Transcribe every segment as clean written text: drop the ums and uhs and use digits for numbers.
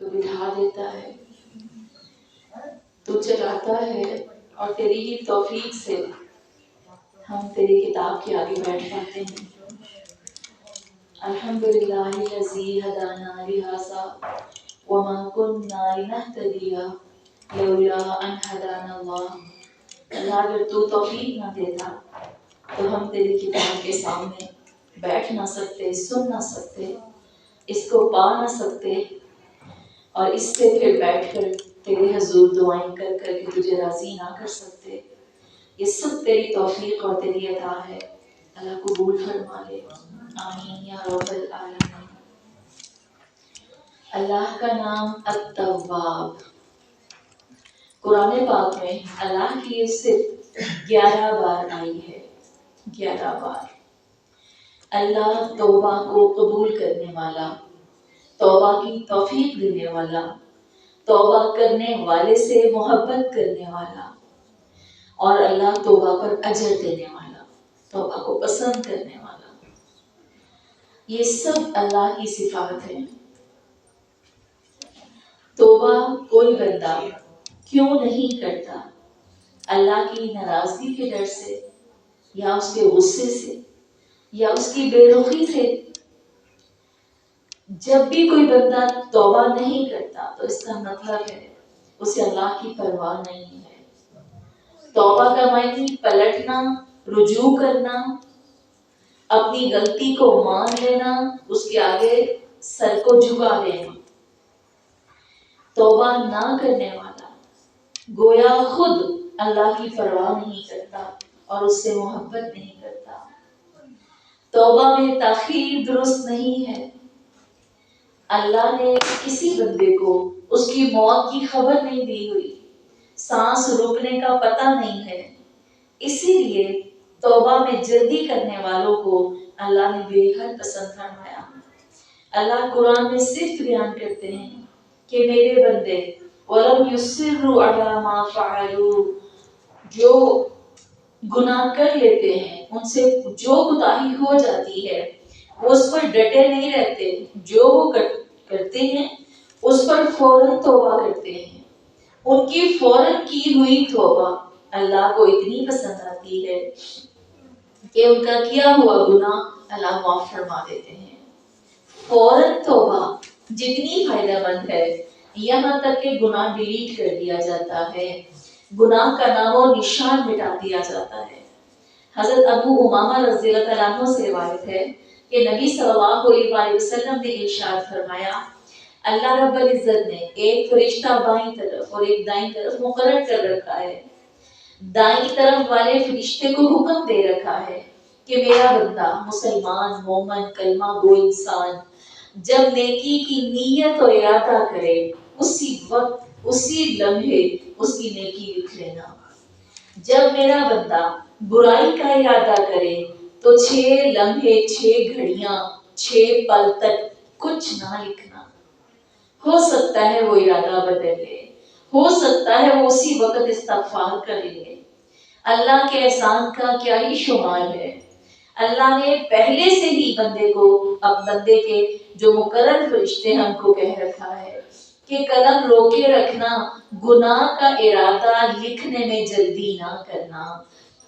تو بٹھا دیتا ہے، تو چلاتا ہے، اور تیری ہی توفیق سے ہم تیری کتاب کے آگے بیٹھ پاتے ہیں۔ الحمدللہ الذی ہدانا لہذا وما كنا لنهتدی لولا ان ہدانا اللہ۔ اللہ اگر تو توفیق نہ دیتا تو ہم تیری کتاب کے سامنے بیٹھ نہ سکتے، سن نہ سکتے، اس کو پا نہ سکتے، اور اس سے پھر بیٹھ کر تیرے حضور دعائیں کر کر کے تجھے راضی نہ کر سکتے۔ یہ سب تیری توفیق اور تیری عطا ہے، اللہ قبول فرما لے، آمین یا رب العالمین۔ اللہ کا نام التواب، قرآن پاک میں اللہ کی یہ صرف 11 بار آئی ہے، 11 بار۔ اللہ توبہ کو قبول کرنے والا، توبہ کی توفیق دینے والا، توبہ کرنے والے سے محبت کرنے والا، اور اللہ توبہ پر اجر دینے والا، توبہ کو پسند کرنے والا۔ یہ سب اللہ کی صفات ہے۔ توبہ کوئی بندہ کیوں نہیں کرتا؟ اللہ کی ناراضگی کے ڈر سے، یا اس کے غصے سے، یا اس کی بے رخی سے۔ جب بھی کوئی بندہ توبہ نہیں کرتا تو اس کا مطلب ہے اسے اللہ کی پرواہ نہیں ہے۔ توبہ کا معنی پلٹنا، رجوع کرنا، اپنی غلطی کو مان لینا، اس کے آگے سر کو جھکا دینا۔ توبہ نہ کرنے والا گویا خود اللہ کی پرواہ نہیں کرتا اور اس سے محبت نہیں کرتا۔ توبہ میں تاخیر درست نہیں ہے۔ اللہ نے کسی بندے کو اس کی موت کی خبر نہیں دی ہوئی، سانس روکنے کا پتہ نہیں ہے، اسی لیے توبہ میں جلدی کرنے والوں کو اللہ نے بے حد پسند فرمایا۔ اللہ قرآن میں صرف بیان کرتے ہیں کہ میرے بندے وَلَمْ يُصِرُّوا عَلَىٰ مَا فَعَلُوا، جو گناہ کر لیتے ہیں، ان سے جو کوتاہی ہو جاتی ہے وہ اس پر ڈٹے نہیں رہتے، جو وہ کرتے ہیں اس پر فوراً توبہ کرتے ہیں۔ ان کی فوراً کی ہوئی توبہ اللہ کو اتنی پسند آتی ہے کہ ان کا کیا ہوا گناہ اللہ معاف فرما دیتے ہیں۔ فوراً توبہ جتنی فائدہ مند ہے، یہاں تک کہ گناہ ڈیلیٹ کر دیا جاتا ہے، گناہ کا نام و نشان مٹا دیا جاتا ہے۔ حضرت ابو امامہ رضی اللہ عنہ سے روایت ہے کہ نبی صلی اللہ علیہ وسلم نے ارشاد فرمایا، اللہ رب العزت نے ایک فرشتہ بائیں طرف اور ایک دائیں طرف مقرر کر رکھا ہے۔ دائیں طرف والے فرشتے کو حکم دے رکھا ہے کہ میرا بندہ مسلمان، مومن، کلمہ گو انسان جب نیکی کی نیت و ارادہ کرے، اسی وقت، اسی لمحے اس کی نیکی لکھ لینا۔ جب میرا بندہ برائی کا ارادہ کرے تو 6 لمحے، 6 گھڑیاں، 6 پل تک کچھ نہ لکھنا۔ ہو سکتا ہے وہ ارادہ بدل لے، ہو سکتا ہے وہ اسی وقت استغفار کر لے۔ اللہ کے احسان کا کیا ہی شمار ہے۔ اللہ نے پہلے سے ہی بندے کو، اب بندے کے جو مقرر فرشتے ہم کو کہہ رکھا ہے کہ قلم روکے رکھنا، گناہ کا ارادہ لکھنے میں جلدی نہ کرنا،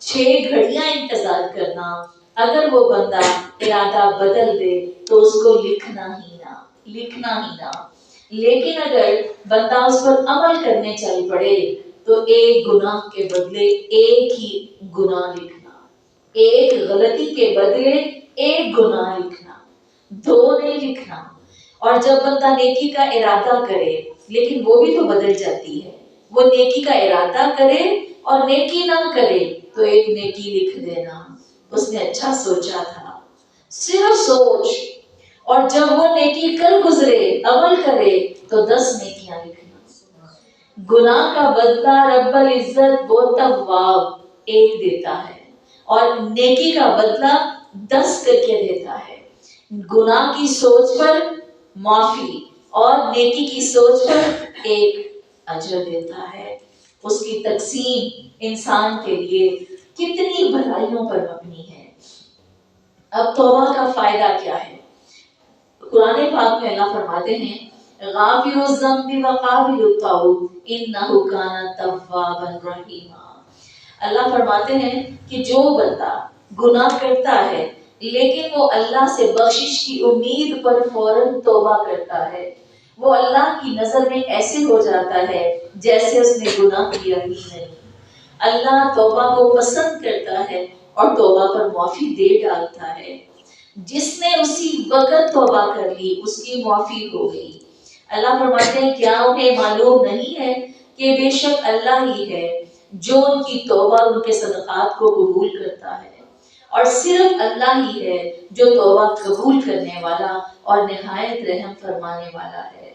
6 گھڑیاں انتظار کرنا، اگر وہ بندہ ارادہ بدل دے تو اس کو لکھنا ہی نہ۔ لیکن اگر بندہ اس پر عمل کرنے چل پڑے تو ایک گناہ کے بدلے ایک ہی گناہ لکھنا، ایک غلطی کے بدلے ایک گناہ لکھنا، 2 نہیں لکھنا۔ اور جب بندہ نیکی کا ارادہ کرے، لیکن وہ بھی تو بدل جاتی ہے، وہ نیکی کا ارادہ کرے اور نیکی نہ کرے تو ایک نیکی لکھ دینا، اس نے اچھا سوچا تھا، صرف سوچ، اور جب وہ نیکی کل گزرے، عمل کرے تو 10 نیکیاں لکھنا۔ گناہ کا بدلہ رب العزت وہ تواب ایک دیتا ہے، اور نیکی کا بدلہ 10 کر کے دیتا ہے۔ گناہ کی سوچ پر معافی اور نیکی کی سوچ پر ایک اجر دیتا ہے۔ اس کی تقسیم انسان کے لیے کتنی بھلائیوں پر مبنی ہے۔ اب توبہ کا فائدہ کیا ہے؟ قرآن پاک میں اللہ فرماتے ہیں غافر الذنب وقابل التوب انہ کان توابا رحیما۔ اللہ فرماتے ہیں کہ جو بندہ گناہ کرتا ہے لیکن وہ اللہ سے بخشش کی امید پر فوراً توبہ کرتا ہے، وہ اللہ کی نظر میں ایسے ہو جاتا ہے جیسے اس نے گناہ کیا ہی نہیں۔ اللہ توبہ کو پسند کرتا ہے اور توبہ پر معافی دے ڈالتا ہے۔ جس نے اسی وقت توبہ کر لی اس کی معافی ہو گئی۔ اللہ فرماتے ہیں کیا انہیں معلوم نہیں ہے کہ بے شک اللہ ہی ہے جو ان کی توبہ ان کے صدقات کو قبول کرتا ہے، اور صرف اللہ ہی ہے جو توبہ قبول کرنے والا اور نہایت رحم فرمانے والا ہے۔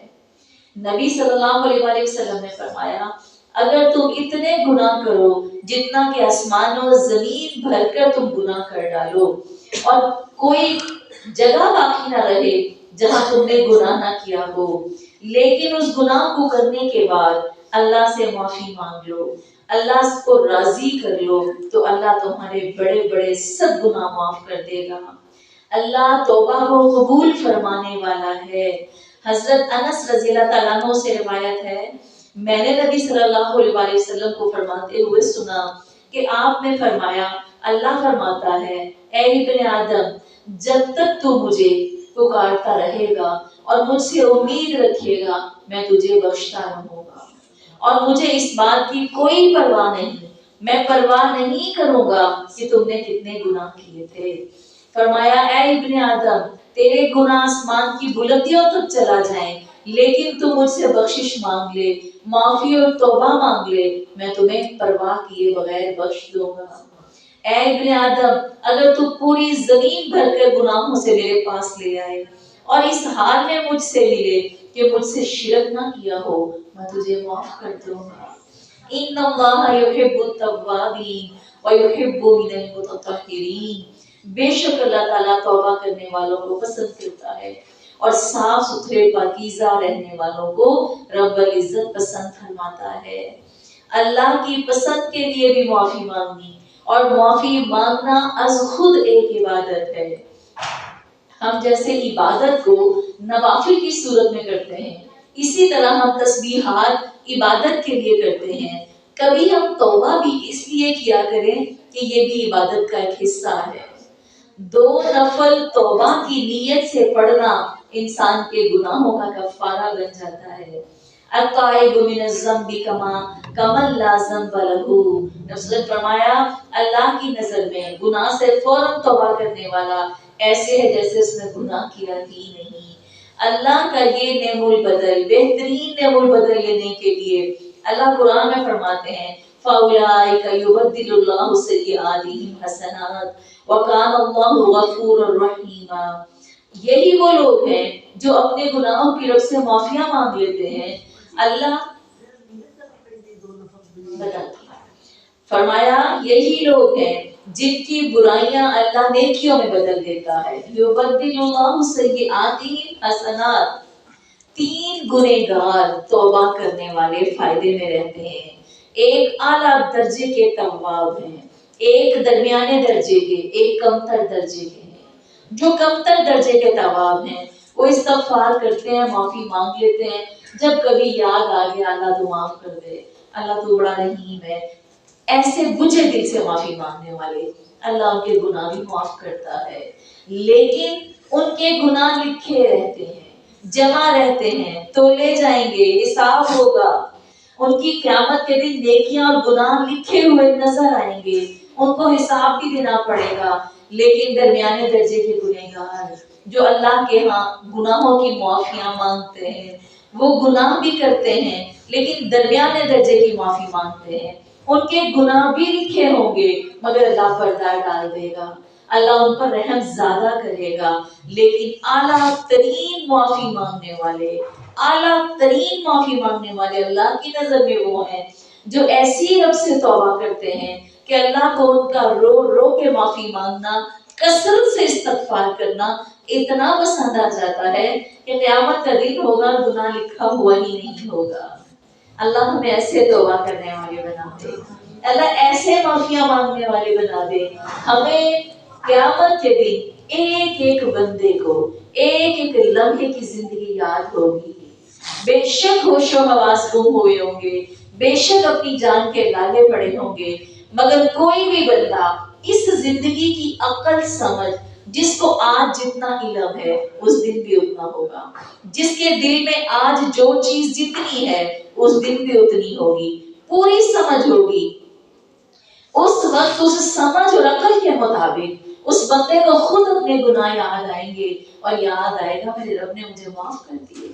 نبی صلی اللہ علیہ وآلہ وسلم نے فرمایا اگر تم اتنے گناہ کرو جتنا کہ آسمان و زمین بھر کر تم گناہ کر ڈالو اور کوئی جگہ باقی نہ رہے جہاں تم نے گناہ نہ کیا ہو، لیکن اس گناہ کو کرنے کے بعد اللہ سے معافی مانگ لو، اللہ کو راضی کر لو، تو اللہ تمہارے بڑے بڑے سب گناہ معاف کر دے گا۔ اللہ توبہ کو قبول فرمانے والا ہے۔ حضرت انس رضی اللہ تعالیٰ عنہ سے روایت ہے میں نے نبی صلی اللہ علیہ وسلم کو فرماتے ہوئے سنا کہ آپ نے فرمایا اللہ فرماتا ہے اے ابن آدم جب تک تو مجھے پکارتا رہے گا اور مجھ سے امید رکھے گا میں تجھے بخشتا رہوں گا، اور مجھے اس بات کی کوئی پرواہ نہیں، میں پرواہ نہیں کروں گا کہ تم نے کتنے گناہ کیے تھے۔ فرمایا اے ابن آدم تیرے گناہ آسمان کی بلندیوں تک چلا جائیں لیکن تو مجھ سے بخشش مانگ لے، معافی اور توبہ مانگ لے، میں تمہیں پرواہ کیے بغیر بخش دوں گا۔ اے ابن آدم اگر تو پوری زمین بھر کر گناہوں سے میرے پاس لے آئے اور اس حال میں مجھ سے ملے کہ مجھ سے شرک نہ کیا ہو میں تجھے معاف کر دوں گا۔ ان اللہ یحب التوابین ویحب من المتطہرین، بے شک اللہ تعالیٰ توبہ کرنے والوں کو پسند کرتا ہے اور صاف ستھرے پاکیزہ رہنے والوں کو رب العزت پسند فرماتا ہے۔ اللہ کی پسند کے لیے بھی معافی مانگنی اور معافی مانگنا از خود ایک عبادت ہے۔ ہم جیسے عبادت کو نوافل کی صورت میں کرتے ہیں اسی طرح ہم تسبیحات عبادت کے لیے کرتے ہیں، کبھی ہم توبہ بھی اس لیے کیا کریں کہ یہ بھی عبادت کا ایک حصہ ہے۔ 2 نفل توبہ کی نیت سے پڑھنا انسان کے گناہوں کا کفارہ بن جاتا ہے۔ التائب من الذنب کمن لا ذنب لہ، نبی نے فرمایا اللہ کی نظر میں گناہ سے فوراً توبہ کرنے والا ایسے ہے جیسے اس نے گناہ کیا ہی نہیں۔ اللہ کا یہ نعم البدل، بہترین نعم البدل لینے کے لیے اللہ قرآن میں فرماتے ہیں فَأُولَٰئِكَ يُبَدِّلُ اللَّهُ سَيِّئَاتِهِمْ حَسَنَاتٍ وَكَانَ اللَّهُ غَفُورًا رَحِيمًا۔ یہی وہ لوگ ہیں جو اپنے گناہوں کی رب سے معافیاں مانگ لیتے ہیں، اللہ فرمایا یہی لوگ ہیں جن کی برائیاں اللہ نیکیوں میں بدل دیتا ہے۔ یبدل اللہ سیئاتہم حسنات، 3 گنہگار توبہ کرنے والے فائدے میں رہتے ہیں۔ ایک اعلیٰ درجے کے تواب ہیں، ایک درمیانے درجے کے، ایک کمتر درجے کے ہیں۔ جو کمتر درجے کے تواب ہیں وہ استغفار کرتے ہیں، معافی مانگ لیتے ہیں، جب کبھی یاد آ گیا اللہ تو معاف کر دے، اللہ تو بڑا رحیم ہے، ایسے بجھے دل سے معافی مانگنے والے اللہ ان کے گناہ بھی معاف کرتا ہے۔ لیکن ان کے گناہ لکھے رہتے ہیں، جمع رہتے ہیں، تولے جائیں گے، حساب ہوگا، ان کی قیامت کے دن نیکیاں اور گناہ لکھے ہوئے نظر آئیں گے، ان کو حساب بھی دینا پڑے گا۔ لیکن درمیانے درجے کے گنہگار جو اللہ کے ہاں گناہوں کی معافیاں مانگتے ہیں، وہ گناہ بھی کرتے ہیں لیکن درمیانے درجے کی معافی مانگتے ہیں، ان کے گناہ بھی لکھے ہوں گے مگر اللہ پردہ ڈال دے گا، اللہ ان پر رحم زیادہ کرے گا۔ لیکن اعلیٰ ترین معافی مانگنے والے، اعلیٰ ترین معافی مانگنے والے اللہ کی نظر میں وہ ہیں جو ایسی رب سے توبہ کرتے ہیں کہ اللہ کو ان کا رو رو کے معافی مانگنا، کثرت سے استغفار کرنا اتنا پسند آ جاتا ہے کہ قیامت کا دن ہوگا گناہ لکھا ہوا ہی نہیں ہوگا۔ اللہ ہمیں ایسے توبہ کرنے والے بنا دے، اللہ ایسے معافیاں مانگنے والے بنا دے، ہمیں قیامت کے دن ایک ایک بندے کو ایک ایک لمحے کی زندگی یاد ہوگی، بے شک ہوش و حواس گم ہوئے ہوں گے، بے شک اپنی جان کے لالے پڑے ہوں گے، مگر کوئی بھی بندہ اس زندگی کی عقل سمجھ، جس کو آج جتنا علم ہے اس دن بھی اتنا ہوگا، جس کے دل میں آج جو چیز جتنی ہے اس دن بھی اتنی ہوگی، پوری سمجھ ہوگی، اس وقت اس سمجھ اور عقل کے مطابق اس بندے کو خود اپنے گناہ یاد آئیں گے اور یاد آئے گا میرے رب نے مجھے معاف کر دیے،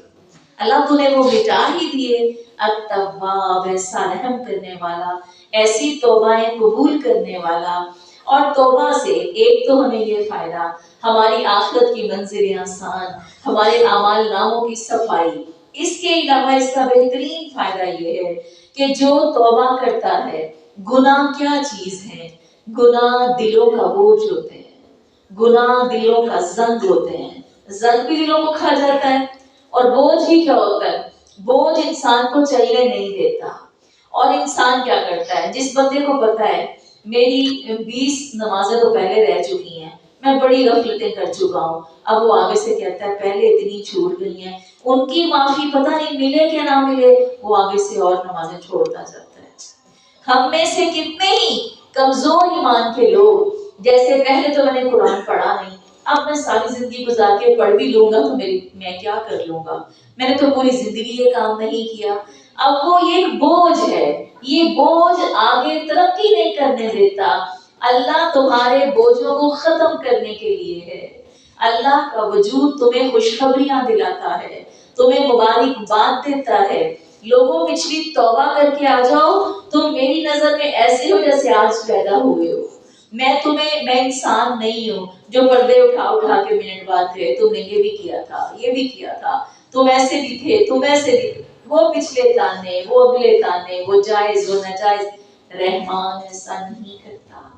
اللہ تو نے وہ مٹا ہی دیے۔ التواب، ایسا رحم کرنے والا، ایسی توبائیں قبول کرنے والا۔ اور توبہ سے ایک تو ہمیں یہ فائدہ، ہماری آخرت کی منزلیں آسان، ہمارے اعمال ناموں کی صفائی۔ اس کے علاوہ اس کا بہترین فائدہ یہ ہے کہ جو توبہ کرتا ہے، گناہ کیا چیز ہے؟ گناہ دلوں کا بوجھ ہوتے ہیں، گناہ دلوں کا زنگ ہوتے ہیں، زنگ بھی دلوں کو کھا جاتا ہے، اور بوجھ ہی کیا ہوتا ہے؟ بوجھ انسان کو چلنے نہیں دیتا، اور انسان کیا کرتا ہے؟ جس بندے کو پتا ہے میری 20 نمازیں تو پہلے رہ چکی ہیں، میں بڑی غفلتیں کر چکا ہوں، اب وہ آگے سے کہتا ہے پہلے اتنی چھوٹ گئی ہیں، ان کی معافی پتہ نہیں ملے کہ نہ ملے، وہ آگے سے اور نمازیں چھوڑتا جاتا ہے۔ ہم میں سے کتنے ہی کمزور ایمان کے لوگ، جیسے پہلے تو میں نے قرآن پڑھا نہیں، اب میں ساری زندگی گزار کے پڑھ بھی لوں گا تو میں کیا کر لوں گا، میں نے تو پوری زندگی یہ کام نہیں کیا۔ اب وہ ایک بوجھ ہے، یہ بوجھ آگے ترقی نہیں کرنے دیتا۔ اللہ تمہارے بوجھوں کو ختم کرنے کے لیے ہے، اللہ کا وجود تمہیں خوشخبریاں دلاتا ہے، تمہیں مبارکباد دیتا ہے۔ لوگوں پچھلی توبہ کر کے آ جاؤ، تم میری نظر میں ایسے ہو جیسے آج پیدا ہوئے ہو، میں انسان نہیں ہوں جو پردے اٹھا کے منٹ بعد تھے تم نے یہ بھی کیا تھا، یہ بھی کیا تھا، تم ایسے بھی تھے، تم ایسے بھی تھے، وہ پچھلے تانے، وہ اگلے تانے، وہ جائز وہ ناجائز۔ رحمان ایسا نہیں کرتا۔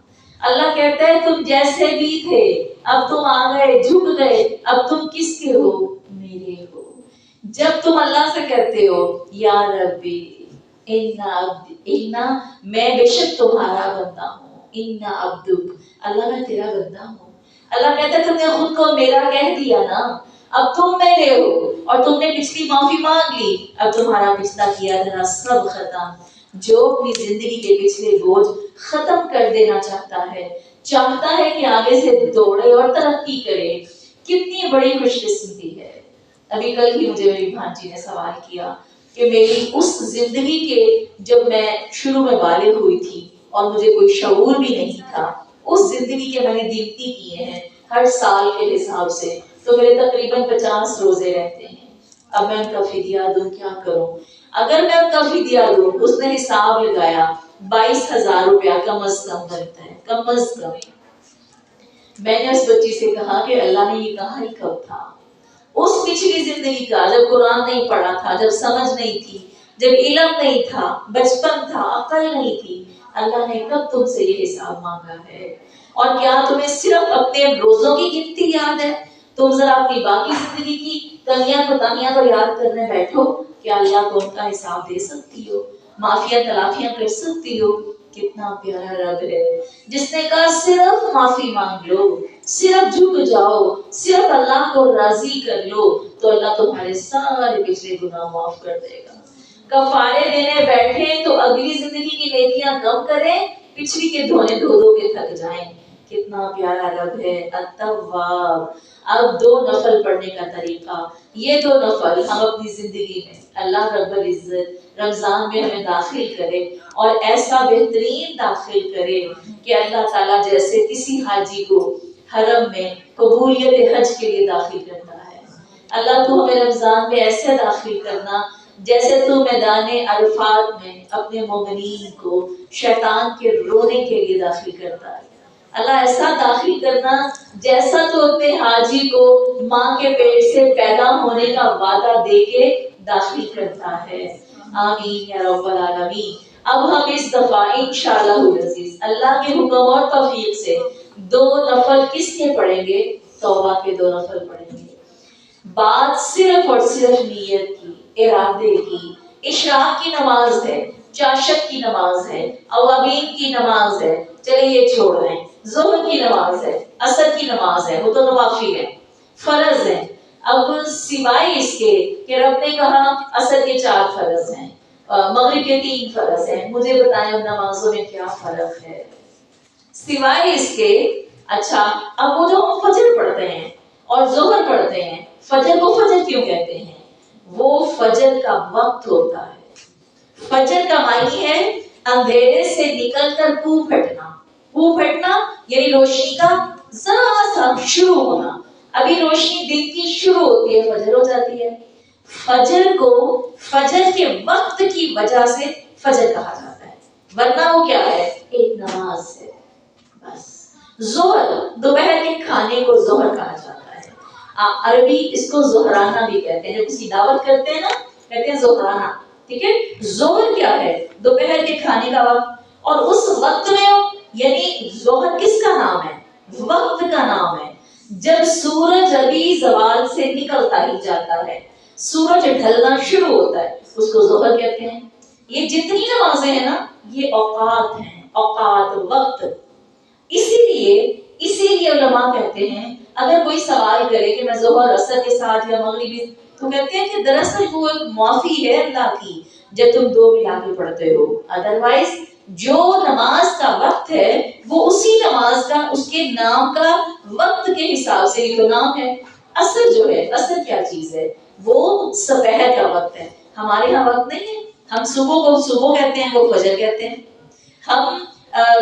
اللہ کہتا ہے تم جیسے بھی تھے، اب تم آ گئے، جھک گئے، اب تم کس کے ہو؟ میرے ہو۔ جب تم اللہ سے کہتے ہو یا ربی انا میں بے شک تمہارا بندہ ہوں، انا عبدک، اللہ میں تیرا بندہ ہوں۔ اللہ کہتا ہے تم نے خود کو میرا کہہ دیا نا، اب تم میرے ہو، اور تم نے پچھلی معافی مانگ لی، اب تمہارا پچھلا کیا دھرا سب ختم۔ جو اپنی زندگی کے پچھلے بوجھ ختم کر دینا چاہتا ہے کہ آگے سے دوڑے اور ترقی کرے، کتنی بڑی خوش قسمتی ہے۔ ابھی کل ہی مجھے میری بھانجی نے سوال کیا کہ میری اس زندگی کے، جب میں شروع میں بالغ ہوئی تھی اور مجھے کوئی شعور بھی نہیں تھا، اس زندگی کے میں نے گنتی کیے ہیں ہر سال کے حساب سے، تو میرے تقریباً 50 روزے رہتے ہیں۔ اب میں ان کا فدیہ دوں، کیا کروں؟ اگر میں ان کا فدیہ دوں، اس نے حساب لگایا 22,000 روپیہ کم از کم بنتا ہے، کم از کم۔ میں نے اس بچی سے کہا کہ اللہ نے یہ کہا ہی کب تھا؟ اس پچھلی زندگی کا، جب قرآن نہیں پڑھا تھا، جب سمجھ نہیں تھی، جب علم نہیں تھا، بچپن تھا، عقل نہیں تھی، اللہ نے کب تم سے یہ حساب مانگا ہے؟ اور کیا تمہیں صرف اپنے روزوں کی گنتی یاد ہے؟ تم ذرا اپنی باقی زندگی کی کمیاں کوتاہیاں تو یاد کرنے بیٹھو، کیا اللہ کو ان کا حساب دے سکتی ہو؟ معافیاں تلافیاں کر سکتی ہو؟ کتنا پیارا رب ہے جس نے کہا صرف معافی مانگ لو، صرف جھک جاؤ، صرف اللہ کو راضی کر لو، تو اللہ تمہارے سارے پچھلے گناہ معاف کر دے گا۔ کفارے دینے بیٹھے تو اگلی زندگی کی نیکیاں کم کریں، پچھلی کے دھونے دھو دھو کے تھک جائیں۔ کتنا پیارا رب ہے التواب۔ اب 2 نفل پڑھنے کا طریقہ، یہ 2 نفل ہم اپنی زندگی میں اللہ رب العزت رمضان میں ہمیں داخل کرے، اور ایسا بہترین داخل کرے کہ اللہ تعالیٰ جیسے کسی حاجی کو حرم میں قبولیت حج کے لیے داخل کرتا ہے، اللہ تو ہمیں رمضان میں ایسے داخل کرنا جیسے تو میدان عرفات میں اپنے مومنین کو شیطان کے رونے کے لیے داخل کرتا ہے۔ اللہ ایسا داخل کرنا جیسا تو اپنے حاجی کو ماں کے پیٹ سے پیدا ہونے کا وعدہ دے کے داخل کرتا ہے۔ آمین یا رب العالمین۔ اب ہم اس دفعہ انشاءاللہ العزیز اللہ کے حکم اور توفیق سے 2 نفل کس کے پڑھیں گے؟ توبہ کے 2 نفل پڑھیں گے۔ بات صرف اور صرف نیت کی، ارادے کی۔ اشراق کی نماز ہے، چاشت کی نماز ہے، اوابین کی نماز ہے، چلے یہ چھوڑ رہے ہیں، ظہر کی نماز ہے، عصر کی نماز ہے، وہ تو نوافل ہے، فرض ہے۔ اب سوائے اس کے کہ رب نے کہا عصر کے 4 فرض ہیں، مغرب کے 3 فرض ہیں، مجھے بتائیں ان نمازوں میں کیا فرق ہے؟ سوائے اس کے اچھا اب وہ جو ہم فجر پڑھتے ہیں اور ظہر پڑھتے ہیں، فجر کو فجر کیوں کہتے ہیں؟ وہ فجر کا وقت ہوتا ہے۔ فجر کا معنی ہے اندھیرے سے نکل کر پو پھٹنا، پو پھٹنا یعنی روشنی کا ذرا سا شروع ہونا۔ ابھی روشنی دن کی شروع ہوتی ہے، فجر ہو جاتی ہے۔ فجر کو فجر کے وقت کی وجہ سے فجر کہا جاتا ہے، ورنہ وہ کیا ہے؟ ایک نماز ہے بس۔ ظہر دوپہر کے کھانے کو ظہر کہا جاتا ہے، عربی اس کو ظہرانہ بھی کہتے ہیں، جب کسی دعوت کرتے ہیں نا کہتے ہیں ظہرانہ، ٹھیک ہے۔ ظہر کیا ہے؟ دوپہر کے کھانے کا وقت، اور اس وقت میں یعنی ظہر کس کا نام ہے؟ وقت کا نام ہے جب سورج ابھی زوال سے نکلتا ہی جاتا ہے، سورج ڈھلنا شروع ہوتا ہے، اس کو ظہر کہتے ہیں۔ یہ جتنی نمازیں ہیں نا یہ اوقات ہیں، اوقات وقت۔ اسی لیے علماء کہتے ہیں اگر کوئی سوال کرے کہ میں ظہر اثر کے ساتھ یا مغربی، تو کہتے ہیں کہ دراصل وہ ایک معافی ہے اللہ کی جب تم 2 ملا کے پڑھتے ہو، ادروائز جو نماز کا وقت ہے وہ اسی نماز کا اس کے نام کا وقت کے حساب سے ہی تو نام ہے۔ اثر جو ہے، اثر کیا چیز ہے؟ وہ سپہر کا وقت ہے، ہمارے ہاں وقت نہیں ہے، ہم صبح کو صبح کہتے ہیں، وہ فجر کہتے ہیں، ہم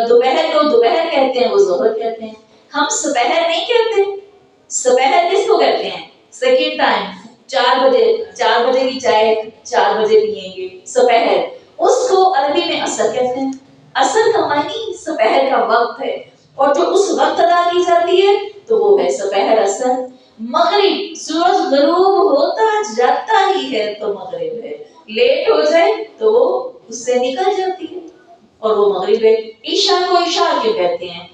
دوپہر کو دوپہر کہتے ہیں، وہ ظہر کہتے ہیں، ہم سپہر نہیں کہتے۔ سپہر کس کو کہتے ہیں؟ سیکنڈ ٹائم 4 بجے کی چائے 4 بجے پیئیں گے، سپہر، اس کو عربی میں عصر کہتے ہیں۔ عصر کا معنی سپہر کا وقت ہے، اور جو اس وقت ادا کی جاتی ہے تو وہ ہے سپہر عصر۔ مغرب سورج غروب ہوتا جاتا ہی ہے تو مغرب ہے، لیٹ ہو جائے تو وہ اس سے نکل جاتی ہے اور وہ مغرب ہے۔ عشاء کو عشاء کیوں کہتے ہیں؟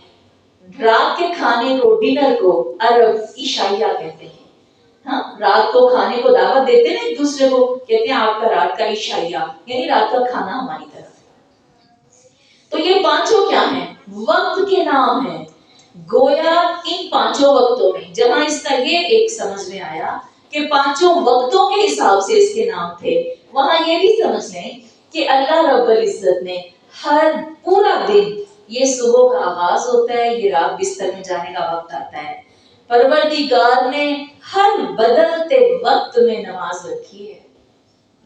رات کے کھانے کو، ڈنر کو عرب عشائیہ کہتے ہیں۔ ہاں، رات کو کھانے کو دعوت دیتے ہیں ایک دوسرے کو، کہتے ہیں آپ کا رات کا عشائیہ، یعنی رات کا کھانا ہماری طرف۔ تو یہ پانچوں کیا ہیں؟ وقت کے نام ہیں۔ گویا ان پانچوں وقتوں میں جہاں اس کا یہ ایک سمجھ میں آیا کہ پانچوں وقتوں کے حساب سے اس کے نام تھے، وہاں یہ بھی سمجھ لیں کہ اللہ رب العزت نے ہر پورا دن، یہ صبح کا آغاز ہوتا ہے، یہ رات بستر میں جانے کا وقت آتا ہے، پروردگار نے ہر بدلتے وقت میں نماز رکھی ہے۔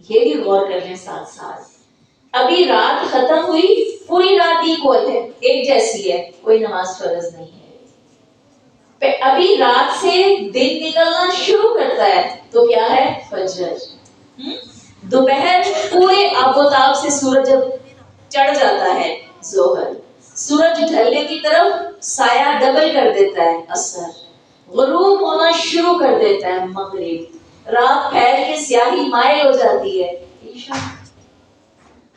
یہ بھی غور کر لیں ساتھ ساتھ۔ ابھی رات ختم ہوئی، پوری رات ایکول ہے، ایک جیسی ہے، کوئی نماز فرض نہیں ہے۔ ابھی رات سے دن نکلنا شروع کرتا ہے تو کیا ہے؟ فجر۔ دوپہر پورے آب و تاب سے سورج جب چڑھ جاتا ہے، ظہر۔ سورج ڈھلنے کی طرف سایہ ڈبل کر دیتا ہے، عصر۔ غروب ہونا شروع کر دیتا ہے، مغرب۔ رات پھیل کے سیاہی مائل ہو جاتی ہے، عشاء۔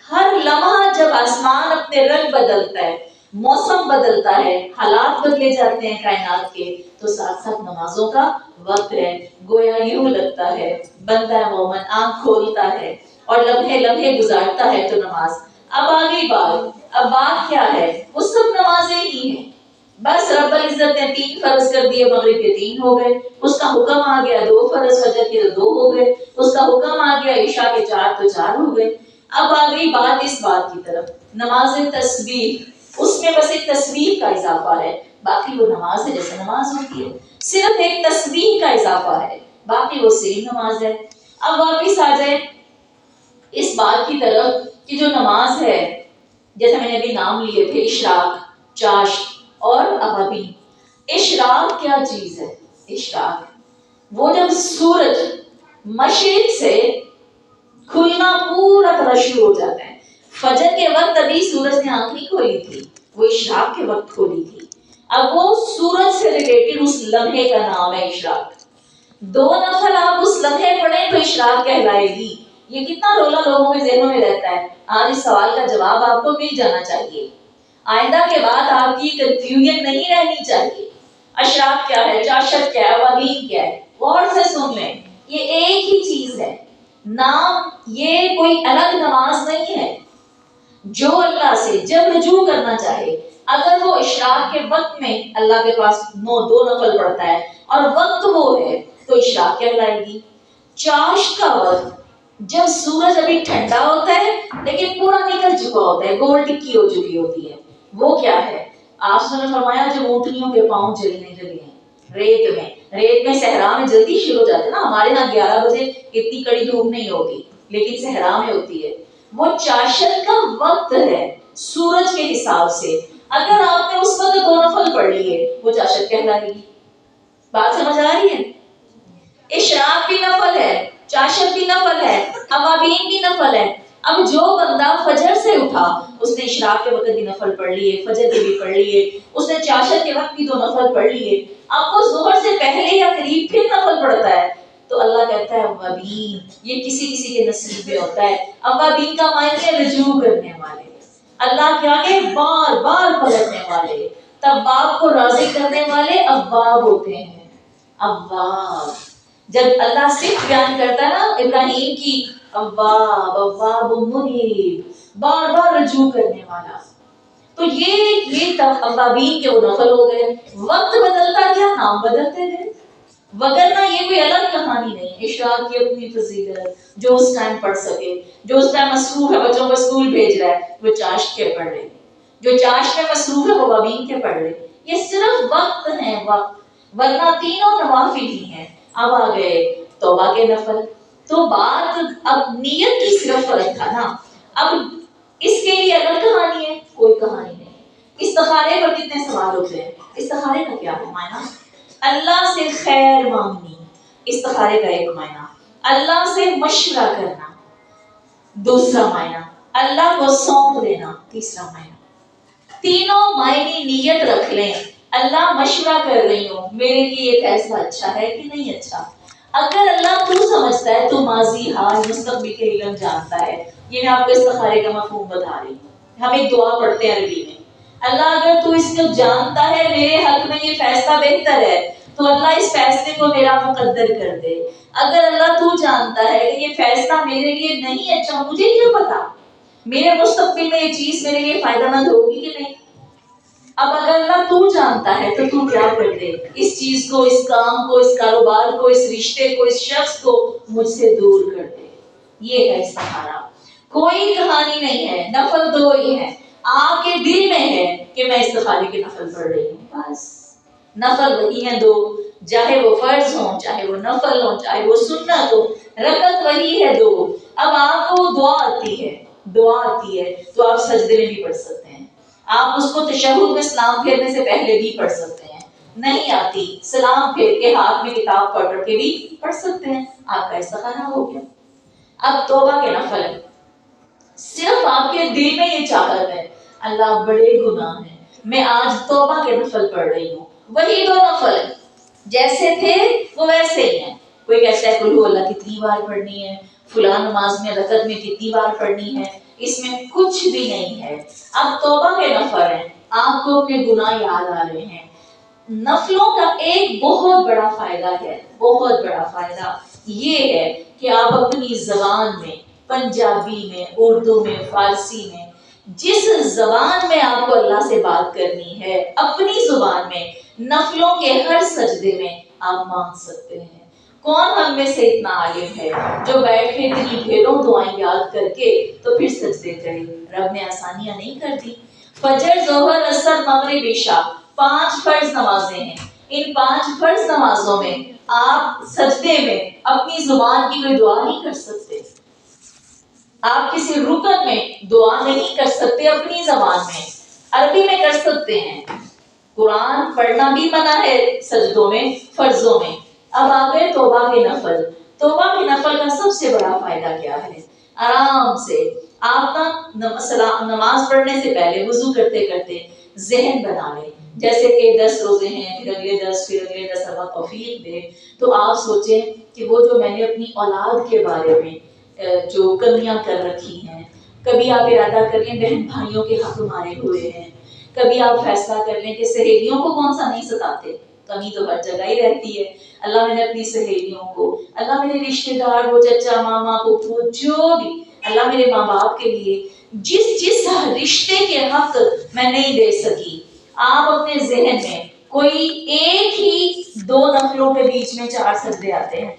ہر لمحہ جب آسمان اپنے رنگ بدلتا ہے، موسم بدلتا ہے، حالات بدلے جاتے ہیں کائنات کے، تو ساتھ ساتھ نمازوں کا وقت ہے۔ گویا یوں لگتا ہے بندہ مومن آنکھ کھولتا ہے اور لمحے لمحے گزارتا ہے تو نماز۔ اب آگئی بات، اب بات کیا ہے؟ وہ سب نمازیں ہی ہیں، بس رب العزت نے 3 فرض کر دیے، مغرب کے 3 ہو گئے، اس کا حکم آ گیا 2 فرض فجر کے 2 ہو گئے، اس کا حکم آ گیا عشاء کے 4 تو 4 ہو گئے۔ اب آ گئی بات اس بات کی طرف، نماز تسبیح، اس میں بس ایک تسبیح کا اضافہ ہے، باقی وہ نماز ہے جیسے نماز ہوتی ہے، صرف ایک تسبیح کا اضافہ ہے، باقی وہ سیم نماز ہے۔ اب واپس آ جائیں اس بات کی طرف کہ جو نماز ہے، جیسے میں نے ابھی نام لیے تھے، اشراق، چاشت اور ابابی۔ اشراق کیا چیز ہے؟ اشراق وہ جب سورج مشرق سے کھلنا پورا طرح شروع ہو جاتا ہے، فجر کے وقت ابھی سورج نے آنکھ نہیں کھولی تھی، وہ اشراق کے وقت کھولی تھی۔ اب وہ سورج سے ریلیٹڈ اس لمحے کا نام ہے اشراق۔ 2 نفل آپ اس لمحے پڑھیں تو اشراق کہلائے گی۔ یہ کتنا رولا لوگوں کے ذہنوں میں رہتا ہے، آج اس سوال کا جواب آپ کو مل جانا چاہیے، آئندہ کے بعد آپ کی کنفیوژن نہیں رہنی چاہیے۔ اشراق کیا ہے، چاشت کیا ہے، وابین کیا ہے، غور سے سن لیں، یہ ایک ہی چیز ہے، نام یہ کوئی الگ نماز نہیں ہے۔ جو اللہ سے جب رجوع کرنا چاہے، اگر وہ اشراق کے وقت میں اللہ کے پاس 2 نفل پڑھتا ہے اور وقت وہ ہے تو اشراق کہلائے گی۔ چاشت کا وقت جب سورج ابھی ٹھنڈا ہوتا ہے لیکن پورا نکل چکا ہوتا ہے، گول ٹکی ہو چکی ہوتی ہے، وہ کیا ہے؟ آپ نے فرمایا جب اونٹنیوں کے پاؤں جلنے لگے ہیں ریت میں صحرا میں جلدی شروع ہو جاتے نا، ہمارے یہاں 11 بجے اتنی کڑی دھوپ نہیں ہوتی لیکن صحرا میں ہوتی ہے، وہ چاشت کا وقت ہے سورج کے حساب سے۔ اگر آپ نے اس وقت 2 نفل پڑھ لیے وہ چاشت کہلائے گی۔ بات سمجھ آ رہی ہے؟ اشراق بھی نفل ہے، چاشت بھی نفل ہے، اوابین بھی نفل ہے۔ اب جو بندہ فجر سے اٹھا اس نے اشراق کے وقت بھی نفل پڑھ لیے، فجر کے بھی پڑھ لیے، اس نے چاشت کے وقت بھی 2 نفل پڑھ لیے، اب وہ ظہر سے پہلے یا قریب پھر نفل پڑھتا ہے تو اللہ کہتا ہے اوابین، یہ کسی کسی کے نصیب میں ہوتا ہے۔ اوابین کا معنی ہے رجوع کرنے والے، اللہ کے آگے بار بار پلٹنے والے، تواب کو راضی کرنے والے اواب ہوتے ہیں۔ اواب جب اللہ صرف بیان کرتا ہے نا ابراہیم کی، اواب منیب، بار بار رجوع کرنے والا، تو یہ اوابین کے وہ نفل ہو گئے۔ وقت بدلتا گیا، نام بدلتے گئے، وگرنہ یہ کوئی الگ کہانی نہیں۔ اشراق کی اپنی فضیلت، جو اس ٹائم پڑھ سکے، جو اس ٹائم مصروف ہے بچوں کو اسکول بھیج رہا ہے وہ چاشت کے پڑھ لے، جو چاشت میں مصروف ہے وہ اوابین کے پڑھ لے۔ یہ صرف وقت ہیں، وقت، ورنہ تینوں نوافل ہی ہیں۔ اب آ گئے توبہ کے نفل، تو بات اب نیت کی صرف فرق تھا نا، اب اس کے لیے الگ کہانی ہے؟ کوئی کہانی نہیں۔ استخارے پر کتنے سوال ہوتے ہیں؟ استخارے کا کیا ہے معنی؟ اللہ سے خیر مانگنی، استخارے کا ایک معنی، اللہ سے مشورہ کرنا دوسرا معنی، اللہ کو سونپ دینا تیسرا معنی۔ تینوں معنی نیت رکھ لیں، اللہ مشورہ کر رہی ہوں میرے لیے یہ فیصلہ اچھا ہے کہ نہیں اچھا۔ اگر اللہ تو سمجھتا ہے، تو ماضی حال مستقبل کے علم جانتا ہے، یہ میں آپ کو استخارے کا مفہوم بتا رہی ہوں۔ ہم ایک دعا پڑھتے ہیں عربی میں، اللہ اگر تو اس کو جانتا ہے میرے حق میں یہ فیصلہ بہتر ہے تو اللہ اس فیصلے کو میرا مقدر کر دے۔ اگر اللہ تو جانتا ہے کہ یہ فیصلہ میرے لیے نہیں اچھا، مجھے کیوں پتا، میرے مستقبل میں یہ چیز میرے لیے فائدہ مند ہوگی کہ نہیں۔ اب اگر اللہ تو جانتا ہے تو تو کیا کر دے، اس چیز کو، اس کام کو، اس کاروبار کو، اس رشتے کو، اس شخص کو مجھ سے دور کر دے۔ یہ ہے استخارہ، کوئی کہانی نہیں ہے، نفل 2 ہی ہے۔ آپ کے دل میں ہے کہ میں استخارے کے نفل پڑھ رہی ہوں، بس نفل وہی ہیں 2، چاہے وہ فرض ہوں، چاہے وہ نفل ہوں، چاہے وہ سنت ہو، رکعت وہی ہے 2۔ اب آپ کو دعا آتی ہے تو آپ سجدے میں بھی پڑھ سکتے ہیں، آپ اس کو تشہد میں سلام پھیرنے سے پہلے بھی پڑھ سکتے ہیں، نہیں آتی سلام پھیر کے ہاتھ میں کتاب پکڑ کے بھی پڑھ سکتے ہیں، آپ کا استخارہ ہو گیا۔ اب توبہ کے نفل ہے، صرف آپ کے دل میں یہ چاہت ہے اللہ بڑے گناہ ہیں، میں آج توبہ کے نفل پڑھ رہی ہوں، وہی 2 نفل جیسے تھے وہ ویسے ہی ہیں۔ کوئی کہتا ہے قل ہو اللہ کتنی بار پڑھنی ہے، فلاں نماز میں رکعت میں کتنی بار پڑھنی ہے، اس میں کچھ بھی نہیں ہے۔ اب توبہ کے نفل ہیں، آپ کو اپنے گناہ یاد آ رہے ہیں۔ نفلوں کا ایک بہت بڑا فائدہ ہے، بہت بڑا فائدہ یہ ہے کہ آپ اپنی زبان میں، پنجابی میں، اردو میں، فارسی میں، جس زبان میں آپ کو اللہ سے بات کرنی ہے، اپنی زبان میں نفلوں کے ہر سجدے میں آپ مانگ سکتے ہیں۔ کون ہم میں سے اتنا عالم ہے جو بیٹھ کے اتنی ڈھیروں دعائیں یاد کر کے تو پھر سجدے کرے؟ رب نے آسانیاں نہیں کر دی۔ فجر، ظہر، عصر، مغرب، عشاء 5 فرض نمازیں ہیں، ان 5 فرض نمازوں میں آپ سجدے میں اپنی زبان کی کوئی دعا نہیں کر سکتے، آپ کسی رکن میں دعا نہیں کر سکتے، اپنی زبان میں عربی میں کر سکتے ہیں۔ قرآن پڑھنا بھی منع ہے سجدوں میں، فرضوں میں۔ اب آگئے توبہ کے نفل۔ توبہ کے نفل کا سب سے بڑا فائدہ کیا ہے؟ آرام سے آپ نماز پڑھنے سے پہلے وضو کرتے کرتے ذہن بنا لیں، جیسے کہ 10 روزے ہیں، پھر اگلے 10، پھر اگلے 10 اللہ توفیق دے، تو آپ سوچیں کہ وہ جو میں نے اپنی اولاد کے بارے میں جو کمیاں کر رکھی ہیں، کبھی آپ ارادہ کر لیں بہن بھائیوں کے حق مارے ہوئے ہیں، کبھی آپ فیصلہ کر لیں کہ سہیلیوں کو کون سا نہیں ستاتے، کمی تو ہر جگہ ہی رہتی ہے، اللہ میں نے اپنی سہیلیوں کو، اللہ میرے رشتے دار، وہ چچا ماما پھپھو جو بھی، اللہ میرے ماں باپ کے لیے جس رشتے کے حق میں نہیں دے سکی، آپ اپنے ذہن میں کوئی ایک ہی 2 نفلوں کے بیچ میں 4 سجدے آتے ہیں،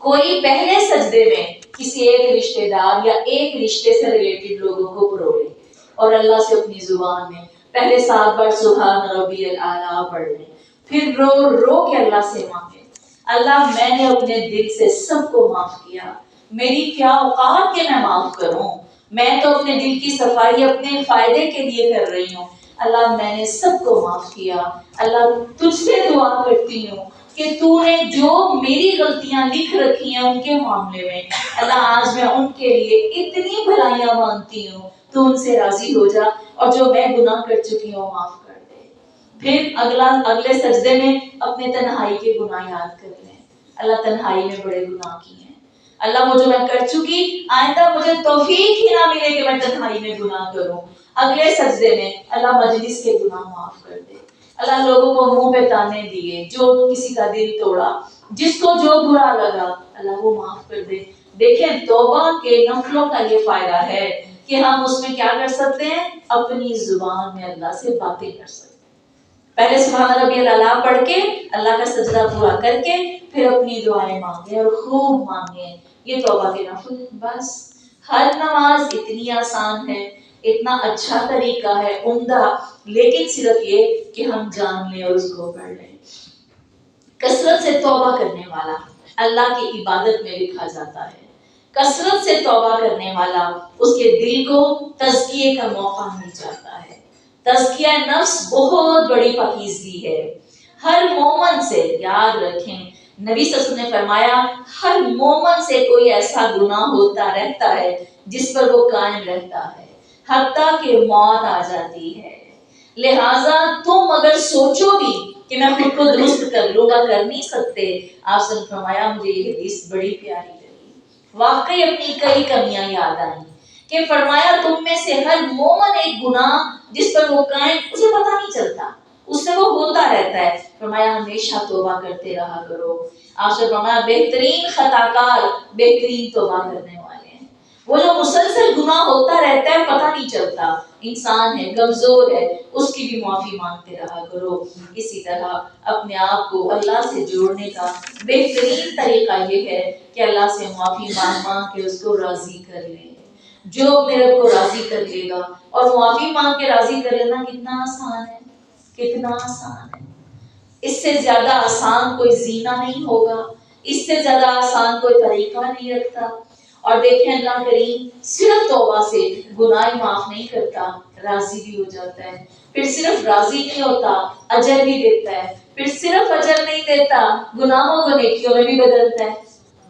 کوئی پہلے سجدے میں کسی ایک رشتے دار یا ایک رشتے سے ریلیٹڈ لوگوں کو پرو لے اور اللہ سے اپنی زبان میں پہلے 7 بار سبحان ربی الاعلیٰ پڑھ لیں، پھر رو رو کے اللہ سے مانگے، اللہ میں نے اپنے دل سے سب کو معاف کیا، میری کیا اوقات کہ میں معاف کروں، میں تو اپنے دل کی صفائی اپنے فائدے کے لیے کر رہی ہوں، اللہ میں نے سب کو معاف کیا، اللہ تجھ سے دعا کرتی ہوں کہ تو نے جو میری غلطیاں لکھ رکھی ہیں ان کے معاملے میں، اللہ آج میں ان کے لیے اتنی بھلائیاں مانگتی ہوں، تو ان سے راضی ہو جا اور جو میں گناہ کر چکی ہوں معاف کر دے۔ پھر اگلے سجدے میں اپنے تنہائی کے گناہ یاد کر لیں، اللہ تنہائی میں بڑے گناہ کیے ہیں، اللہ وہ جو میں کر چکی آئندہ مجھے توفیق ہی نہ ملے کہ میں تنہائی میں گناہ کروں۔ اگلے سجدے میں اللہ مجلس کے گناہ معاف کر دے، اللہ لوگوں کو منہ پہ تانے دیے، جو کسی کا دل توڑا، جس کو جو برا لگا، اللہ وہ معاف کر دے۔ دیکھیں توبہ کے نفلوں کا یہ فائدہ ہے کہ ہم اس میں کیا کر سکتے ہیں، اپنی زبان میں اللہ سے باتیں کر سکتے ہیں، پہلے سبحان ربی الاعلیٰ پڑھ کے اللہ کا سجدہ پورا کر کے پھر اپنی دعائیں مانگیں اور خوب مانگیں، یہ توبہ کے نفل۔ بس ہر نماز اتنی آسان ہے، اتنا اچھا طریقہ ہے، عمدہ، لیکن صرف یہ کہ ہم جان لیں اور اس کو پڑھ لیں۔ کثرت سے توبہ کرنے والا اللہ کی عبادت میں لکھا جاتا ہے، کثرت سے توبہ کرنے والا اس کے دل کو تزکیے کا موقع مل جاتا ہے۔ تزکیہ نفس بہت بڑی پاکیزگی ہے، ہر مومن سے یاد رکھیں، نبی صلی اللہ علیہ وسلم نے فرمایا ہر مومن سے کوئی ایسا گناہ ہوتا رہتا ہے جس پر وہ قائم رہتا ہے حتیٰ کہ موت آ جاتی ہے، لہٰذا تم اگر سوچو بھی کہ میں خود کو درست کر لوں گا، کر نہیں سکتے، آپ سے فرمایا مجھے یہ حدیث بڑی پیاری لگی، واقعی اپنی کئی کمیاں یاد آئیں کہ فرمایا تم میں سے ہر مومن ایک گناہ جس پر وہ قائم اسے پتہ نہیں چلتا، اس سے وہ ہوتا رہتا ہے، فرمایا ہمیشہ توبہ کرتے رہا کرو۔ آپ سے فرمایا بہترین خطا کار بہترین توبہ کرنے والے ہیں، وہ جو مسلسل گناہ ہوتا رہتا ہے پتہ نہیں چلتا، انسان ہے، کمزور ہے، اس کی بھی معافی مانگتے رہا کرو۔ اسی طرح اپنے آپ کو اللہ سے جوڑنے کا بہترین طریقہ یہ ہے کہ اللہ سے معافی مانگ کے اس کو راضی کر لیں، جو اپنے رب کو راضی کر لے گا، اور معافی مانگ کے راضی کر لینا کتنا آسان ہے، کتنا آسان ہے، اس سے زیادہ آسان کوئی زینہ نہیں ہوگا، اس سے زیادہ آسان کوئی طریقہ نہیں رکھتا۔ اور دیکھیں اللہ کریم صرف توبہ سے گناہ معاف نہیں کرتا، راضی بھی ہو جاتا ہے، پھر صرف راضی نہیں ہوتا اجر بھی دیتا ہے، پھر صرف اجر نہیں دیتا گناہوں کو نیکیوں میں بھی بدلتا ہے۔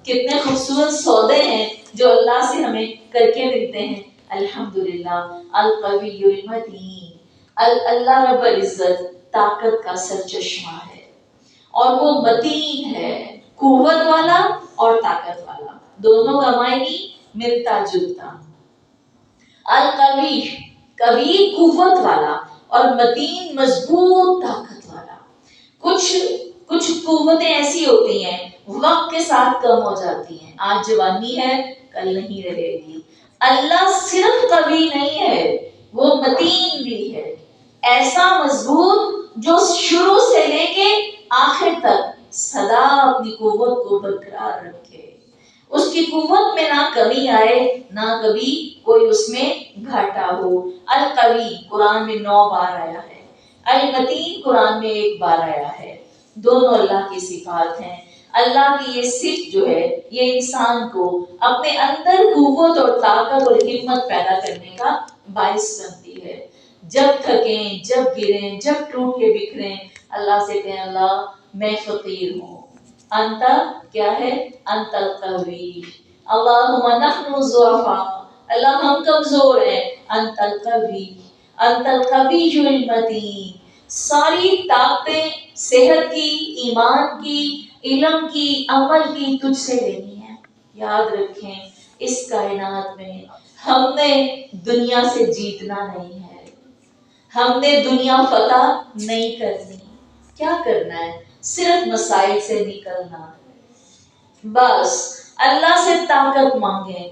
کتنے خوبصورت سودے ہیں جو اللہ سے ہمیں کر کے ملتے ہیں۔ الحمدللہ القوی المتین، اللہ رب العزت طاقت کا سرچشمہ ہے، اور وہ متین ہے، قوت والا اور طاقت والا، دونوں کا معنی ملتا جلتا۔ القوی، قوی قوت والا، اور متین مضبوط طاقت والا۔ کچھ قوتیں ایسی ہوتی ہیں وقت کے ساتھ کم ہو جاتی ہیں، آج جوانی ہے کل نہیں رہے گی، اللہ صرف قوی نہیں ہے، وہ متین بھی ہے، ایسا مضبوط جو شروع سے لے کے آخر تک سدا اپنی قوت کو برقرار رکھے، اس کی قوت میں نہ کمی آئے نہ کبھی کوئی اس میں گھاٹا ہو۔ القوی قرآن میں 9 بار آیا ہے، المتین قرآن میں 1 بار آیا ہے، دونوں اللہ کی صفات ہیں۔ اللہ کی یہ صفت جو ہے یہ انسان کو اپنے اندر قوت اور طاقت اور ہمت پیدا کرنے کا باعث بنتی ہے۔ جب تھکیں، جب گریں، جب ٹوٹ کے بکھریں، اللہ سے کہیں اللہ میں فقیر ہوں، انت کیا ہے، انت القوی، اللہم نحن الضعفاء، اللہ ہم کمزور ہیں، انت القوی، انت القوی المتین، ساری طاقتیں صحت کی، ایمان کی، علم کی، عمل کی تجھ سے لینی ہے۔ یاد رکھیں اس کائنات میں ہم نے دنیا سے جیتنا نہیں ہے، ہم نے دنیا فتح نہیں کرنی، کیا کرنا ہے، صرف مسائل سے نکلنا ہے، بس اللہ سے طاقت مانگیں،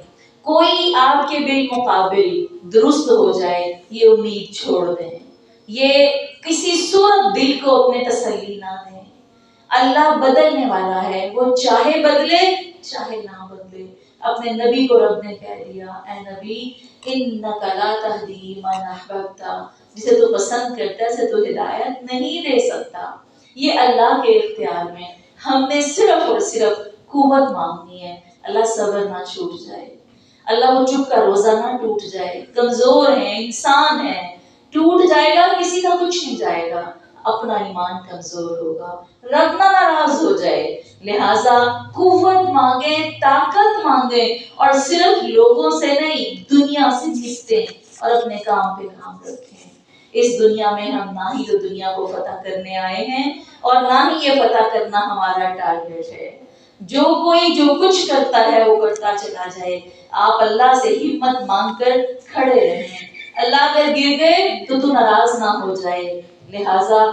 کوئی آپ کے بالمقابل درست ہو جائے یہ امید چھوڑ دیں، یہ کسی صورت دل کو اپنے تسلی نہ دیں. اللہ بدلنے والا ہے، وہ چاہے بدلے چاہے نہ بدلے. اپنے نبی کو رب نے کہہ دیا، اے نبی انک لا تہدی من احببت، جسے تو پسند کرتا ہے اسے تو ہدایت نہیں دے سکتا. یہ اللہ کے اختیار میں. ہم نے صرف اور صرف قوت مانگنی ہے. اللہ صبر نہ چھوٹ جائے، اللہ وہ چپ کا روزہ نہ ٹوٹ جائے. کمزور ہیں، انسان ہے، ٹوٹ جائے گا کسی کا کچھ نہیں جائے گا، اپنا ایمان کمزور ہوگا، رب نہ ناراض ہو جائے. لہذا قوت مانگے، طاقت مانگے، اور صرف لوگوں سے نہیں دنیا سے جیتتے اور اپنے کام پہ کام رکھیں. اس دنیا میں ہم نہ ہی تو دنیا کو فتح کرنے آئے ہیں اور نہ ہی یہ فتح کرنا ہمارا ٹارگیٹ ہے. جو کوئی جو کچھ کرتا ہے وہ کرتا چلا جائے. آپ اللہ سے ہمت مانگ کر کھڑے رہیں. اللہ اگر گر گئے تو ناراض نہ ہو جائے. لہذا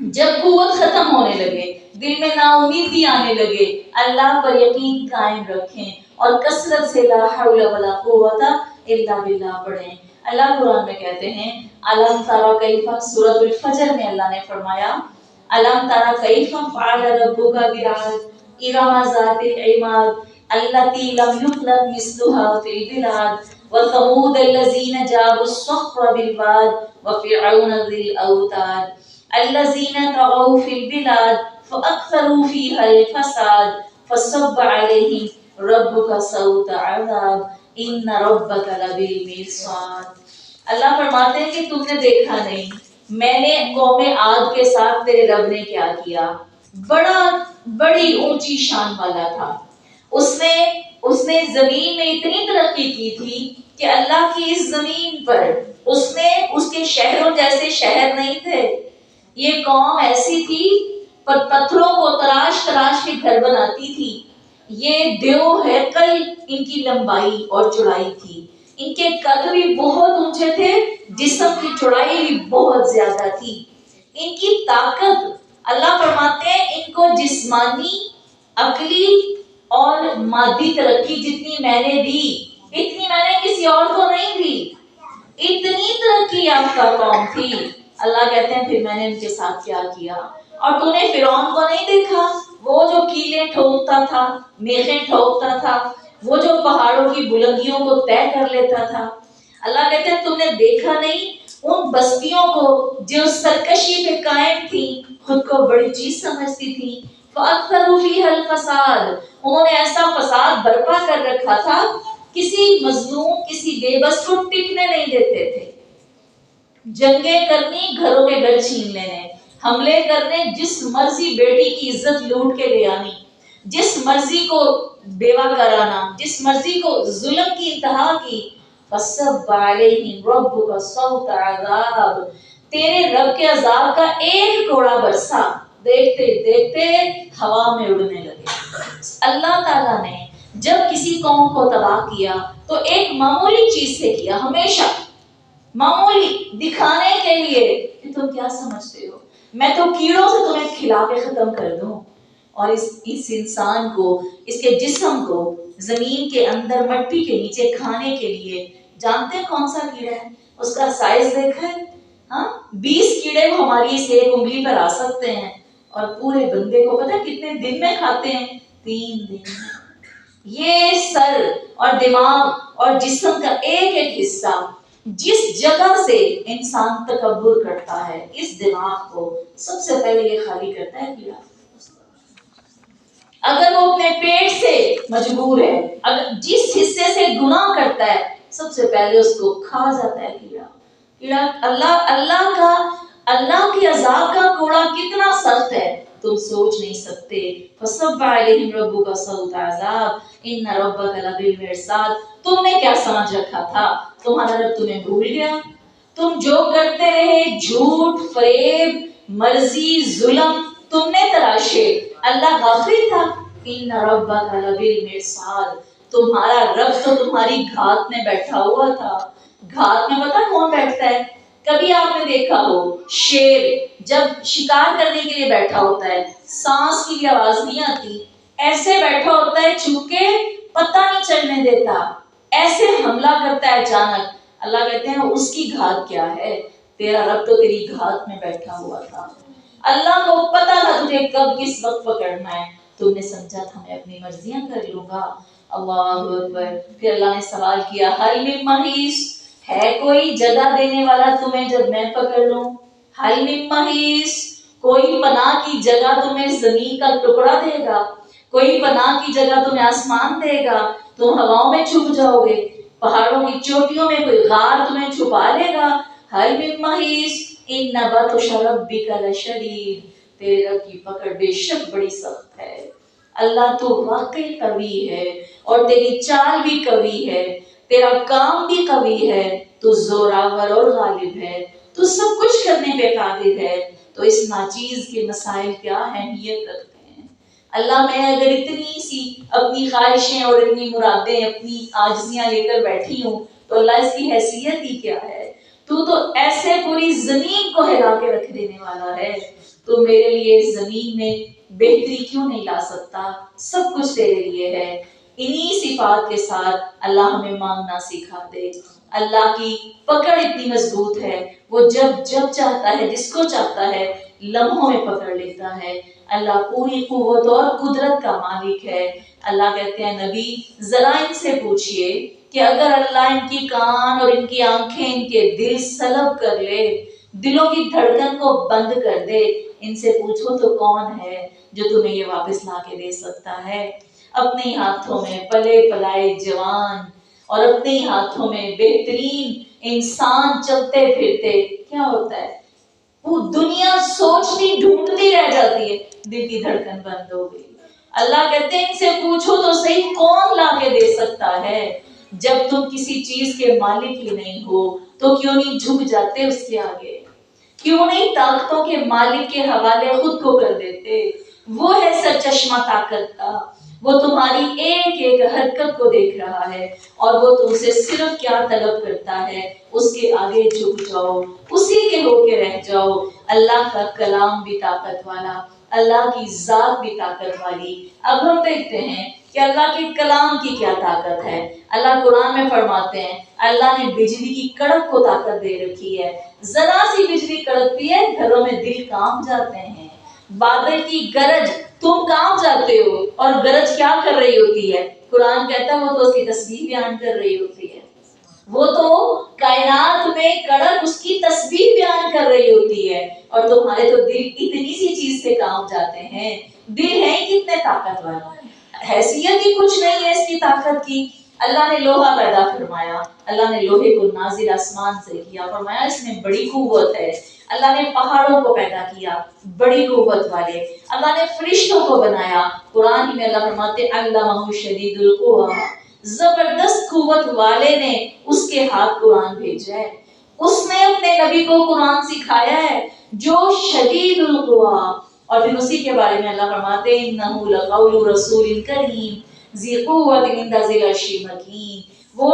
جب قوت ختم ہونے لگے، دل میں نا امیدی آنے لگے، اللہ پر یقین قائم رکھیں اور کثرت سے لا حول ولا قوت الا باللہ پڑھیں. اللہ قرآن میں کہتے ہیں الم تری کیف، سورۃ الفجر میں اللہ نے فرمایا الم تری کیف فعل ربک بعاد ارم ذات العماد التي لم يخلق مثلها في البلاد وثمود الذين جابوا الصخر بالواد وفرعون ذي الاوتاد الذين طغوا في البلاد فاكثروا فيها الفساد فصب عليهم ربك صوت عذاب ان ربك لبالمرصاد. اللہ فرماتے ہیں کہ تم نے دیکھا نہیں میں نے قوم عاد کے ساتھ تیرے رب نے کیا کیا. بڑی اونچی شان والا تھا. اس نے زمین میں اتنی ترقی کی تھی کہ اللہ کی اس زمین پر اس کے شہروں جیسے شہر نہیں تھے. یہ قوم ایسی تھی پر پتھروں کو تراش تراش کے گھر بناتی تھی. یہ دیو ہیکل ان کی لمبائی اور چوڑائی تھی. ان کے قد بھی بہت اونچے تھے، جسم کی چوڑائی بھی بہت زیادہ تھی. ان کی طاقت، اللہ فرماتے ہیں ان کو جسمانی، عقلی اور مادی ترقی جتنی میں نے دی اتنی میں نے کسی اور کو نہیں دی. اتنی ترقی یافتہ قوم تھی. اللہ کہتے ہیں پھر میں نے ان کے ساتھ کیا کیا. اور تو نے فرعون کو نہیں دیکھا، وہ جو کیلیں ٹھوکتا تھا، میخیں ٹھوکتا تھا، وہ جو پہاڑوں کی بلندیوں کو طے کر لیتا تھا. اللہ کہتے ہیں تم نے دیکھا نہیں ان بستیوں کو جو سرکشی پہ قائم تھی، خود کو بڑی چیز سمجھتی تھی. فَأَكْثَرُوا فِيهَا الْفَسَادَ، انہوں نے ایسا فساد برپا کر رکھا تھا کسی مظلوم، کسی بے بس کو ٹکنے نہیں دیتے تھے. جنگیں کرنی، گھروں کے گھر چھین لینے، حملے کرنے، جس مرضی بیٹی کی عزت لوٹ کے لے آنی، جس مرضی کو بیوہ کرانا، جس مرضی کو ظلم کی انتہا کی. فَصَبَّ عَلَيْهِمْ رَبُّكَ صَوْتَ عَذَابٍ، تیرے رب کے عذاب کا ایک کوڑا برسا، دیکھتے دیکھتے ہوا میں اڑنے لگے. اللہ تعالیٰ نے جب کسی قوم کو تباہ کیا تو ایک معمولی چیز سے کیا، ہمیشہ معمولی، دکھانے کے لیے کہ تم کیا سمجھتے ہو میں تو کیڑوں سے تمہیں کھلا کے ختم کر دوں. اور اس انسان کو، اس کے جسم کو زمین کے اندر مٹی کے نیچے کھانے کے لیے، جانتے ہیں کون سا کیڑا ہے؟ اس کا سائز دیکھا ہے؟ 20 کیڑے وہ ہماری اس ایک انگلی پر آ سکتے ہیں اور پورے بندے کو پتہ کتنے دن میں کھاتے ہیں؟ 3 دن. یہ سر اور دماغ اور جسم کا ایک ایک حصہ جس جگہ سے انسان تکبر کرتا ہے، اس دماغ کو سب سے پہلے یہ خالی کرتا ہے کیڑا. اگر وہ اپنے پیٹ سے مجبور ہے، اگر جس حصے سے گناہ کرتا ہے سب سے پہلے اس کو کھا جاتا ہے کیڑا. اللہ کے عذاب کا کوڑا کتنا سخت ہے تم سوچ نہیں سکتے. فَصَبَّ عَلَيْهِمْ رَبُّكَ صَوْتَ عَذَابٍ إِنَّ رَبَّكَ لَبِالْمِرْصَادِ. تم نے کیا سمجھ رکھا تھا تمہارا رب تمہیں بھول گیا؟ تم جو کرتے رہے، جھوٹ، فریب، مرضی، ظلم تم نے تراشے، اللہ غافل تھا. ان ربک لبالمرصاد، تمہارا رب تو تمہاری گھات میں بیٹھا ہوا تھا. گھات میں پتہ کون بیٹھتا ہے؟ کبھی آپ نے دیکھا ہو شیر جب شکار کرنے کے لیے بیٹھا ہوتا ہے، سانس کی بھی آواز نہیں آتی، ایسے بیٹھا ہوتا ہے چھپ کے، پتہ نہیں چلنے دیتا، ایسے حملہ کرتا ہے اچانک. اللہ کہتے ہیں اس کی گھات کیا ہے؟ تیرا رب تو تیری گھات میں بیٹھا ہوا تھا، اللہ کو پتا تھا تجھے کب کس وقت پکڑنا ہے، تم نے سمجھا تھا میں اپنی مرضیاں کر لوں گا۔ اللہ اکبر۔ پھر اللہ نے سوال کیا حل من محیص، ہے کوئی جگہ دینے والا تمہیں جب میں پکڑ لوں؟ حل من محیص، کوئی پناہ کی جگہ تمہیں زمین کا ٹکڑا دے گا، کوئی پناہ کی جگہ تمہیں آسمان دے گا، تم ہواؤں میں چھپ جاؤ گے، پہاڑوں کی چوٹیوں میں کوئی غار تمہیں چھپا لے گا۔ حل من محیص ان بطش ربک لشدید، تیرے رب کی پکڑ بے شک بڑی سخت ہے۔ اللہ تو واقعی قوی ہے اور تیری چال بھی قوی ہے، تیرا کام بھی قوی ہے، تو زوراور اور غالب ہے، تو سب کچھ کرنے پہ قادر ہے، تو اس ناچیز کے مسائل کیا اہمیت رکھتے ہیں۔ اللہ میں اگر اتنی سی اپنی خواہشیں اور اتنی مرادیں اپنی عاجزیاں لے کر بیٹھی ہوں تو اللہ اس کی حیثیت ہی کیا ہے۔ تو ایسے پوری زمین کو ہلا کے رکھ دینے والا ہے، تو میرے لیے زمین میں بہتری کیوں نہیں لا سکتا؟ سب کچھ تیرے لیے ہے۔ انہی صفات کے ساتھ اللہ ہمیں مانگنا سکھا دے۔ اللہ کی پکڑ اتنی مضبوط ہے، وہ جب جب چاہتا ہے جس کو چاہتا ہے لمحوں میں پکڑ لیتا ہے۔ اللہ پوری قوت اور قدرت کا مالک ہے۔ اللہ کہتے ہیں نبی ذرا ان سے پوچھئے کہ اگر اللہ ان کی کان اور ان کی آنکھیں ان کے دل سلب کر لے، دلوں کی دھڑکن کو بند کر دے، ان سے پوچھو تو کون ہے جو تمہیں یہ واپس لا کے دے سکتا ہے؟ اپنے ہاتھوں میں پلے پلائے جوان اور اپنے ہاتھوں میں بہترین انسان چلتے پھرتے کیا ہوتا ہے؟ وہ دنیا سوچتی ڈھونڈتی رہ جاتی ہے، دل کی دھڑکن بند ہو گئی۔ اللہ کہتے ہیں ان سے پوچھو تو صحیح کون لا کے دے سکتا ہے؟ جب تم کسی چیز کے مالک ہی نہیں ہو تو کیوں نہیں جھک جاتے اس کے آگے؟ کیوں نہیں طاقتوں کے مالک کے حوالے خود کو کر دیتے؟ وہ ہے سرچشمہ طاقت کا، وہ تمہاری ایک ایک حرکت کو دیکھ رہا ہے اور وہ تم سے صرف کیا طلب کرتا ہے، اس کے آگے جھک جاؤ، اسی کے ہو کے رہ جاؤ۔ اللہ کا کلام بھی طاقت والا، اللہ کی ذات بھی طاقت والی۔ اب ہم دیکھتے ہیں کہ اللہ کے کلام کی کیا طاقت ہے۔ اللہ قرآن میں فرماتے ہیں اللہ نے بجلی کی کڑک کو طاقت دے رکھی ہے، ذرا سی بجلی کڑکتی ہے گھروں میں دل کانپ جاتے ہیں۔ بادل کی گرج تم کانپ جاتے ہو، اور گرج کیا کر رہی ہوتی ہے؟ قرآن کہتا ہے وہ تو اس کی تسبیح بیان کر رہی ہوتی ہے، وہ تو کائنات میں کڑک اس کی تسبیح بیان کر رہی ہوتی ہے، اور تمہارے تو دل اتنی سی چیز سے کانپ جاتے ہیں۔ دل ہے کتنے طاقتور، حیثیت ہی کچھ نہیں ہے اس کی طاقت کی۔ اللہ نے لوہا پیدا فرمایا، اللہ نے لوہے کو نازل آسمان سے کیا، فرمایا اس میں بڑی قوت ہے۔ اللہ نے پہاڑوں کو پیدا کیا، بڑی قوت والے۔ اللہ نے فرشتوں کو بنایا، قرآن ہی میں اللہ فرماتے علمہ شدید القویٰ، زبردست قوت والے نے اس کے ہاتھ قرآن بھیجا ہے، اس نے اپنے نبی کو قرآن سکھایا ہے جو شدید القویٰ۔ اور پھر اسی کے بارے میں اللہ فرماتے ہیں انہ لقول رسول کریم ذی قوت عند ذی العرش مکین، وہ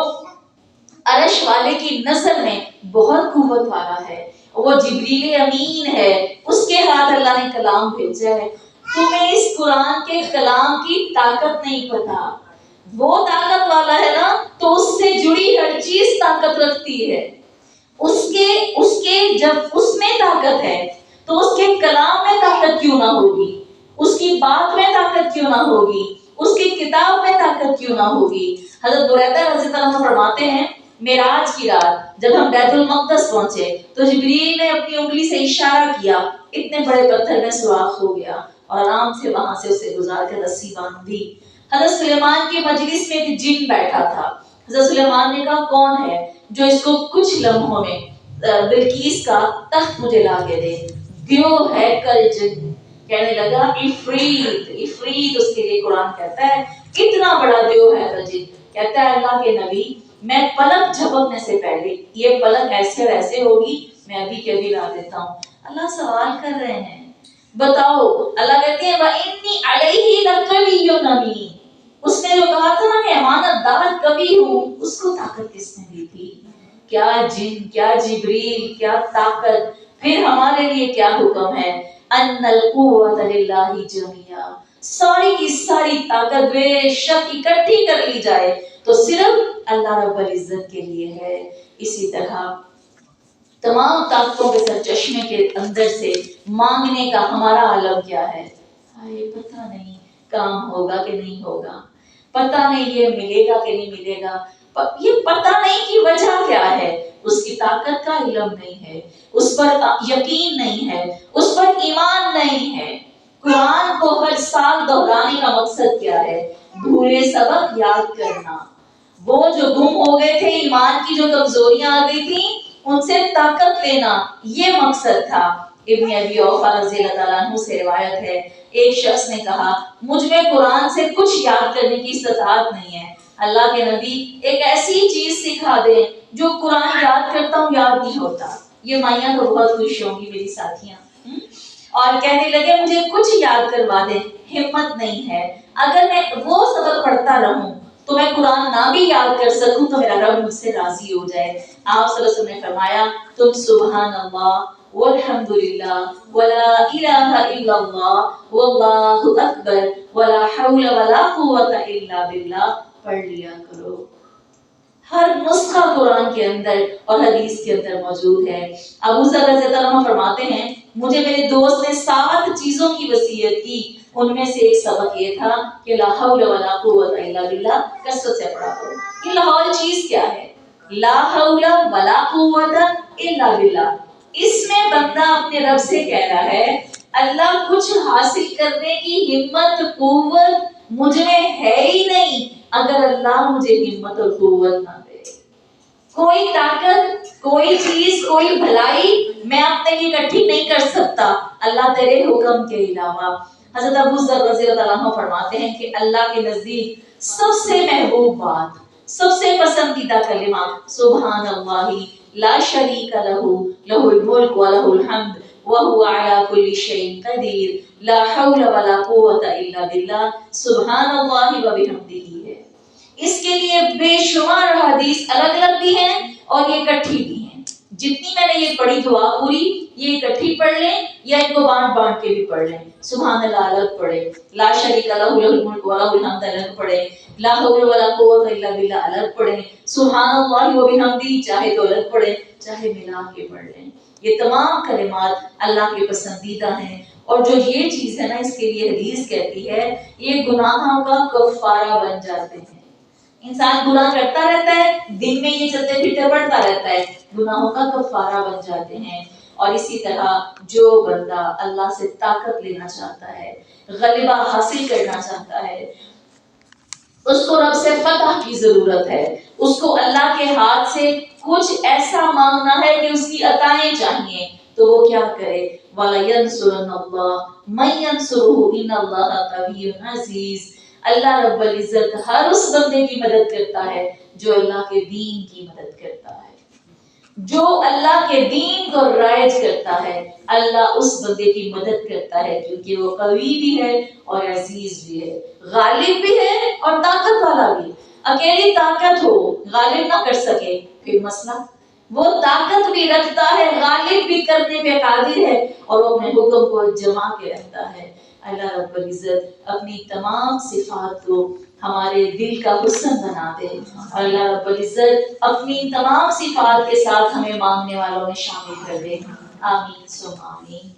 عرش والے کی نظر میں بہت قوت والا ہے، وہ جبریل امین ہے، اس کے ہاتھ اللہ نے کلام بھیجا ہے۔ تمہیں اس قرآن کے کلام کی طاقت نہیں پتا، وہ طاقت والا ہے نا تو اس سے جڑی ہر چیز طاقت رکھتی ہے۔ اس کے جب اس میں طاقت ہے تو اس کے کلام میں طاقت کیوں نہ ہوگی، اس کی بات میں طاقت کیوں نہ ہوگی، اس کی کتاب میں طاقت کیوں نہ ہوگی۔ حضرت بریدہ رضی اللہ عنہ فرماتے ہیں معراج کی رات جب ہم بیت المقدس پہنچے تو جبریل نے اپنی انگلی سے اشارہ کیا، اتنے بڑے پتھر میں سوراخ ہو گیا اور آرام سے وہاں سے اسے گزار کے رسی باندھ دی۔ حضرت سلیمان کی مجلس میں ایک جن بیٹھا تھا، حضرت سلیمان نے کہا کون ہے جو اس کو کچھ لمحوں میں بلقیس کا تخت مجھے لا کے دے؟ دیو ہے کل جن، کہنے لگا افریت اس کے لیے قرآن کہتا ہے اتنا بڑا دیو ہے رجل، کہتا ہے اللہ کے نبی میں پلک جھپکنے سے پہلے یہ پلک ایسے اور ایسے ہوگی، میں ابھی کے ابھی لا دیتا ہوں۔ اللہ سوال کر رہے ہیں بتاؤ، اللہ کہتے ہیں وَإِنِّي عَلَيْهِ لَقَوِيٌّ أَمِينٌ، اس نے جو کہا تھا نا میں امانت دار کبھی ہوں، اس کو طاقت کس نے دی تھی؟ کیا جن، کیا جبریل، کیا طاقت۔ پھر ہمارے لیے کیا حکم ہے ان القوۃ للہ جميعا، ساری کی ساری طاقت بے شک اکٹھی کر لی جائے تو صرف اللہ رب العزت کے لیے ہے۔ اسی طرح تمام طاقتوں کے سرچشمے کے اندر سے مانگنے کا ہمارا عالم کیا ہے؟ یہ پتہ نہیں کام ہوگا کہ نہیں ہوگا، پتہ نہیں یہ ملے گا کہ نہیں ملے گا، یہ پتہ نہیں کی وجہ کیا ہے۔ اس کی طاقت کا علم نہیں ہے، اس پر یقین نہیں ہے، اس پر ایمان نہیں ہے۔ قرآن کو ہر سال دہرانے کا مقصد کیا ہے؟ بھولے سبق یاد کرنا، وہ جو گم ہو گئے تھے، ایمان کی جو کمزوریاں آ گئی تھیں، ان سے طاقت لینا، یہ مقصد تھا۔ ابن ابی اوفا رضی اللہ تعالیٰ عنہ سے روایت ہے، ایک شخص نے کہا مجھ میں قرآن سے کچھ یاد کرنے کی استطاعت نہیں ہے، اللہ کے نبی ایک ایسی چیز سکھا دے جو قرآن یاد کرتا ہوں یاد نہیں ہوتا۔ یہ مائیاں تو بہت خوش ہوں گی میری ساتھیاں، اور کہنے لگے مجھے کچھ یاد کروا دے، ہمت نہیں ہے، اگر میں وہ سبق پڑھتا رہوں تو میں قرآن نہ بھی یاد کر سکوں تو میرا رب مجھ سے راضی ہو جائے۔ آپ صلی اللہ علیہ وسلم نے فرمایا تم سبحان اللہ والحمد للہ ولا الہ الا اللہ واللہ اکبر ولا حول ولا قوت الا باللہ پڑھ لیا کرو۔ ہر نسخہ قرآن کے اندر اور حدیث کے اندر موجود ہے۔ ابو ذر رضی اللہ عنہ فرماتے ہیں مجھے میرے دوست نے 7 چیزوں کی وصیت کی، ان میں سے ایک سبق یہ تھا کہ لا حول ولا قوت الا باللہ کثرت سے پڑھا کرو۔ یہ لاہور چیز کیا ہے؟ لا حول ولا قوت الا باللہ، اس میں بندہ اپنے رب سے کہہ رہا ہے اللہ کچھ حاصل کرنے کی ہمت قوت مجھ میں ہے ہی نہیں اگر اللہ مجھے ہمت اور قوت نہ دے۔ کوئی طاقت، کوئی چیز، کوئی بھلائی میں اپنے لیے اکٹھی نہیں کر سکتا اللہ تیرے حکم کے علاوہ۔ حضرت ابو ذر رضی اللہ عنہ فرماتے ہیں کہ اللہ کے نزدیک سب سے محبوب بات، سب سے پسندیدہ کلمہ سبحان اللہ لا شریک لہ لہ الملک ولہ الحمد وہو علی کل شیء قدیر لا حول ولا قوت الا باللہ سبحان اللہ وبحمدہ ہے۔ اس کے لیے بے شمار حدیث الگ الگ بھی ہیں اور یہ اکٹھی بھی ہیں۔ جتنی میں نے یہ پڑھی دعا پوری یہ اکٹھی پڑھ لیں یا ان کو بانٹ بانٹ کے بھی پڑھ لیں۔ سبحان اللہ الگ پڑھے، لا شریک لہ لہ الملک ولہ الحمد الگ پڑھے، لا حول ولا قوت الا باللہ الگ پڑھیں، سبحان اللہ وبحمدہ چاہے تو الگ پڑھیں چاہے ملا کے پڑھ لیں۔ یہ تمام کلمات اللہ کے پسندیدہ ہیں، اور جو یہ چیز ہے نا اس کے لیے حدیث کہتی ہے یہ گناہوں کا کفارہ بن جاتے ہیں۔ انسان گناہ کرتا رہتا ہے، دن میں یہ چلتے پھرتے پڑتا رہتا ہے، گناہوں کا کفارہ بن جاتے ہیں۔ اور اسی طرح جو بندہ اللہ سے طاقت لینا چاہتا ہے، غلبہ حاصل کرنا چاہتا ہے، اس کو رب سے فتح کی ضرورت ہے، اس کو اللہ کے ہاتھ سے کچھ ایسا مانگنا ہے کہ اس کی عطائیں چاہیے، تو وہ کیا کرے؟ وَلَيَنْصُرَنَّ اللَّهُ مَن يَنْصُرُهُ إِنَّ اللَّهَ قَوِيٌّ عَزِيزٌ۔ اللہ رب العزت ہر اس بندے کی مدد کرتا ہے جو اللہ کے دین کی مدد کرتا ہے، جو اللہ کے دین کو رائج کرتا ہے، اللہ اس بندے کی مدد کرتا ہے کیونکہ وہ قوی بھی ہے اور عزیز بھی ہے، غالب بھی ہے اور طاقت والا بھی۔ اکیلی طاقت ہو غالب نہ کر سکے پھر مسئلہ، وہ طاقت بھی رکھتا ہے، غالب بھی کرنے پہ قادر ہے اور وہ اپنے حکم کو جما کے رکھتا ہے۔ اللہ رب العزت اپنی تمام صفات کو ہمارے دل کا حسن بنا دے، اور اللہ رب العزت اپنی تمام صفات کے ساتھ ہمیں مانگنے والوں میں شامل کر دے۔ آمین ثم آمین۔